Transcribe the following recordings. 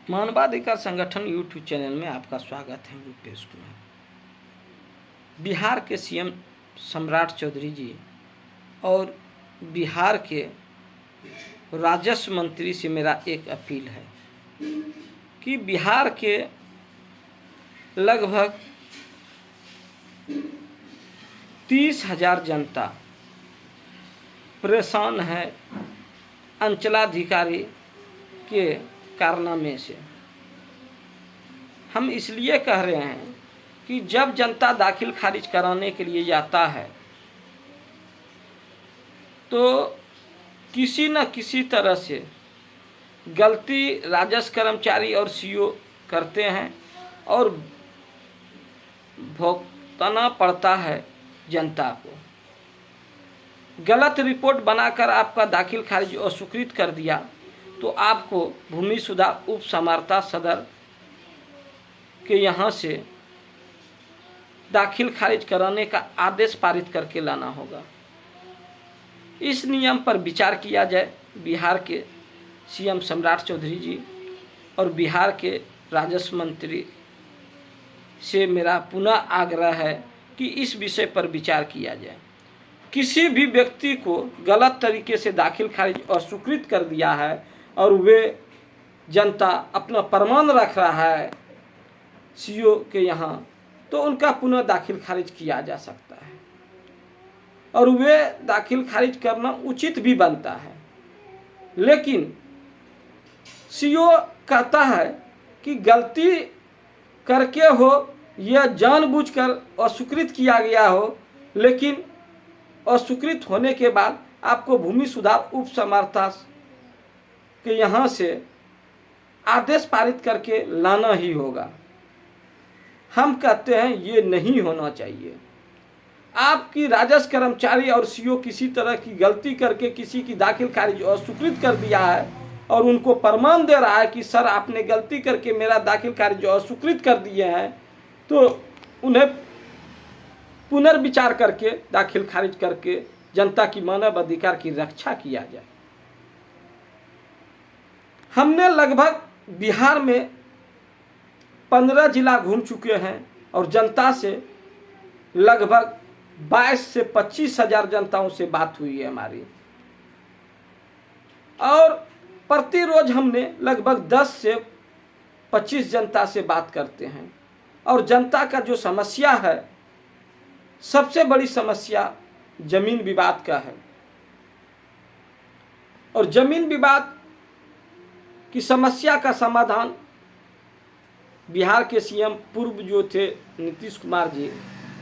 मानवाधिकार संगठन YouTube channel में आपका स्वागत है। रूपेश कुमार। बिहार के सीएम सम्राट चौधरी जी और बिहार के राजस्व मंत्री से मेरा एक अपील है कि बिहार के लगभग 30,000 जनता परेशान है अंचलाधिकारी के कारनामे से। हम इसलिए कह रहे हैं कि जब जनता दाखिल खारिज कराने के लिए जाता है तो किसी न किसी तरह से गलती राजस्व कर्मचारी और सीओ करते हैं और भुगतना पड़ता है जनता को। गलत रिपोर्ट बनाकर आपका दाखिल खारिज अस्वीकृत कर दिया तो आपको भूमि सुधार उप समाहर्ता सदर के यहाँ से दाखिल खारिज कराने का आदेश पारित करके लाना होगा। इस नियम पर विचार किया जाए। बिहार के सीएम सम्राट चौधरी जी और बिहार के राजस्व मंत्री से मेरा पुनः आग्रह है कि इस विषय पर विचार किया जाए। किसी भी व्यक्ति को गलत तरीके से दाखिल खारिज अस्वीकृत कर दिया है और वे जनता अपना प्रमाण रख रहा है सीओ के यहाँ, तो उनका पुनः दाखिल खारिज किया जा सकता है और वे दाखिल खारिज करना उचित भी बनता है। लेकिन सीओ कहता है कि गलती करके हो यह जानबूझकर अस्वीकृत किया गया हो, लेकिन अस्वीकृत होने के बाद आपको भूमि सुधार उप समाहर्ता के यहाँ से आदेश पारित करके लाना ही होगा। हम कहते हैं ये नहीं होना चाहिए। आपकी राजस्व कर्मचारी और सीओ किसी तरह की गलती करके किसी की दाखिल खारिज अस्वीकृत कर दिया है और उनको प्रमाण दे रहा है कि सर आपने गलती करके मेरा दाखिल खारिज अस्वीकृत कर दिए हैं, तो उन्हें पुनर्विचार करके दाखिल खारिज करके जनता की मानव अधिकार की रक्षा किया जाए। हमने लगभग बिहार में 15 जिला घूम चुके हैं और जनता से लगभग 22 से 25,000 जनताओं से बात हुई है हमारी, और प्रतिरोज हमने लगभग 10 से 25 जनता से बात करते हैं। और जनता का जो समस्या है, सबसे बड़ी समस्या जमीन विवाद का है। और जमीन विवाद की समस्या का समाधान बिहार के सीएम पूर्व जो थे नीतीश कुमार जी,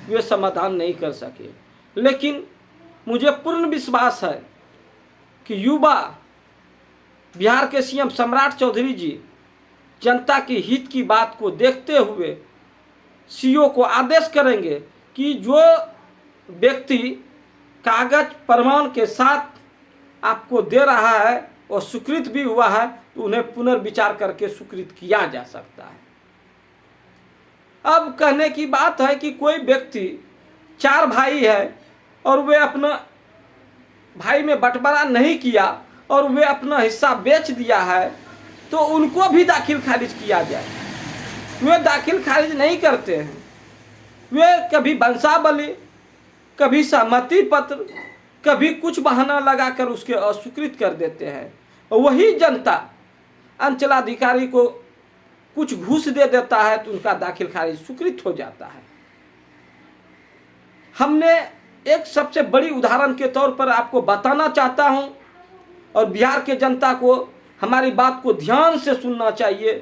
वे समाधान नहीं कर सके। लेकिन मुझे पूर्ण विश्वास है कि युवा बिहार के सीएम सम्राट चौधरी जी जनता के हित की बात को देखते हुए सीओ को आदेश करेंगे कि जो व्यक्ति कागज प्रमाण के साथ आपको दे रहा है और स्वीकृत भी हुआ है, तो उन्हें पुनर्विचार करके स्वीकृत किया जा सकता है। अब कहने की बात है कि कोई व्यक्ति 4 भाई है और वे अपना भाई में बंटवारा नहीं किया और वे अपना हिस्सा बेच दिया है, तो उनको भी दाखिल खारिज किया जाए। वे दाखिल खारिज नहीं करते हैं। वे कभी वंशावली, कभी सहमति पत्र, कभी कुछ बहाना लगाकर उसके अस्वीकृत कर देते हैं। वही जनता अंचलाधिकारी को कुछ घूस दे देता है तो उनका दाखिल खारिज स्वीकृत हो जाता है। हमने एक सबसे बड़ी उदाहरण के तौर पर आपको बताना चाहता हूं, और बिहार के जनता को हमारी बात को ध्यान से सुनना चाहिए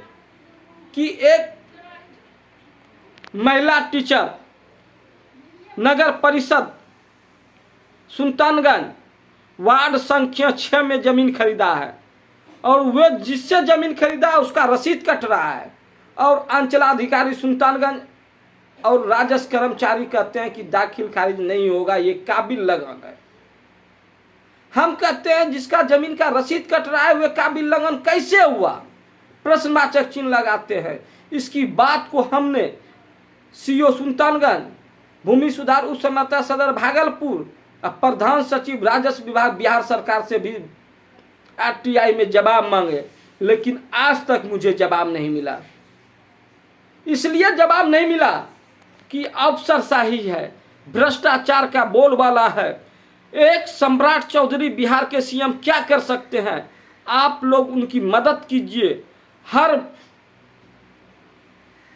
कि एक महिला टीचर नगर परिषद सुल्तानगंज वार्ड संख्या 6 में जमीन खरीदा है और वे जिससे जमीन खरीदा है उसका रसीद कट रहा है, और अंचलाधिकारी सुल्तानगंज और राजस्व कर्मचारी कहते हैं कि दाखिल खारिज नहीं होगा, ये काबिल लगन है। हम कहते हैं जिसका जमीन का रसीद कट रहा है वे काबिल लगन कैसे हुआ, प्रश्नवाचक चिन्ह लगाते हैं। इसकी बात को हमने सीओ सुल्तानगंज, भूमि सुधार उप समाहर्ता सदर भागलपुर, प्रधान सचिव राजस्व विभाग बिहार सरकार से भी आरटीआई में जवाब मांगे लेकिन आज तक मुझे जवाब नहीं मिला। इसलिए जवाब नहीं मिला कि अफसरशाही है, भ्रष्टाचार का बोलबाला है। एक सम्राट चौधरी बिहार के सीएम क्या कर सकते हैं? आप लोग उनकी मदद कीजिए। हर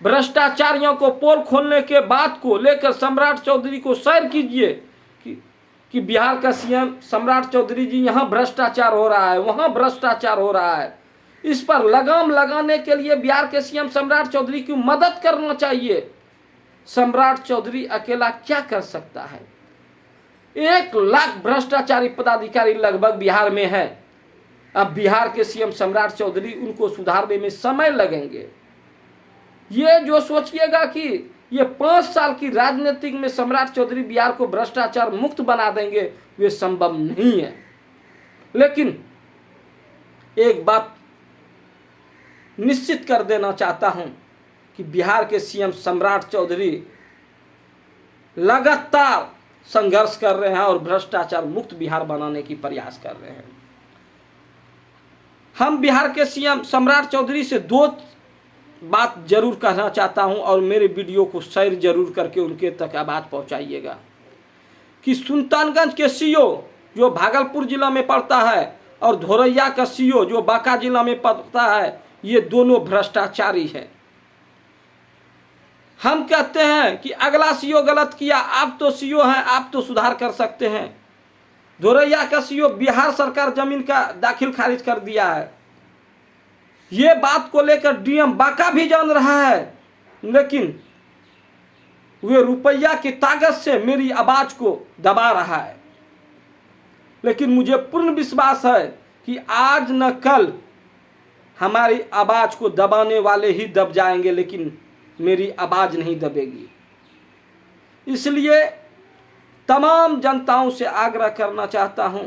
भ्रष्टाचारियों को पोल खोलने के बात को लेकर सम्राट चौधरी को शेयर कीजिए कि बिहार का सीएम सम्राट चौधरी जी, यहाँ भ्रष्टाचार हो रहा है, वहाँ भ्रष्टाचार हो रहा है। इस पर लगाम लगाने के लिए बिहार के सीएम सम्राट चौधरी की मदद करना चाहिए। सम्राट चौधरी अकेला क्या कर सकता है? 1 लाख भ्रष्टाचारी पदाधिकारी लगभग बिहार में है। अब बिहार के सीएम सम्राट चौधरी, उनको सुधारने में समय लगेंगे। ये जो सोचिएगा कि ये 5 साल की राजनीतिक में सम्राट चौधरी बिहार को भ्रष्टाचार मुक्त बना देंगे, वे संभव नहीं है। लेकिन एक बात निश्चित कर देना चाहता हूं कि बिहार के सीएम सम्राट चौधरी लगातार संघर्ष कर रहे हैं और भ्रष्टाचार मुक्त बिहार बनाने की प्रयास कर रहे हैं। हम बिहार के सीएम सम्राट चौधरी से 2 बात जरूर कहना चाहता हूं और मेरे वीडियो को शेयर जरूर करके उनके तक आवाज पहुंचाइएगा कि सुल्तानगंज के सीओ जो भागलपुर जिला में पड़ता है और धोरैया का सीओ जो बांका जिला में पड़ता है, ये दोनों भ्रष्टाचारी है। हम कहते हैं कि अगला सीओ गलत किया, आप तो सीओ हैं, आप तो सुधार कर सकते हैं। धोरैया का सीओ बिहार सरकार जमीन का दाखिल खारिज कर दिया है। ये बात को लेकर डीएम बांका भी जान रहा है, लेकिन वे रुपया की ताकत से मेरी आवाज को दबा रहा है। लेकिन मुझे पूर्ण विश्वास है कि आज न कल हमारी आवाज को दबाने वाले ही दब जाएंगे, लेकिन मेरी आवाज नहीं दबेगी। इसलिए तमाम जनताओं से आग्रह करना चाहता हूं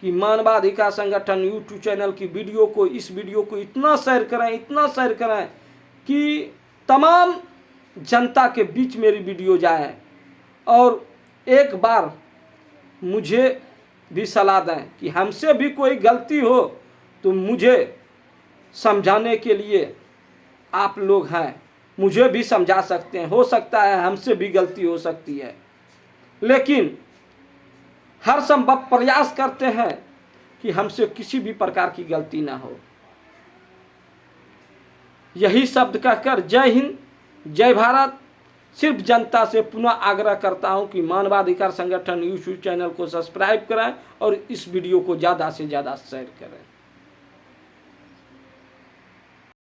कि मानवाधिकार संगठन यूट्यूब चैनल की इस वीडियो को इतना शेयर करें कि तमाम जनता के बीच मेरी वीडियो जाए। और एक बार मुझे भी सलाह दें कि हमसे भी कोई गलती हो तो मुझे समझाने के लिए आप लोग हैं, मुझे भी समझा सकते हैं। हो सकता है हमसे भी गलती हो सकती है, लेकिन हर संभव प्रयास करते हैं कि हमसे किसी भी प्रकार की गलती ना हो। यही शब्द कहकर जय हिंद, जय भारत। सिर्फ जनता से पुनः आग्रह करता हूं कि मानवाधिकार संगठन यूट्यूब चैनल को सब्सक्राइब करें और इस वीडियो को ज़्यादा से ज़्यादा शेयर करें।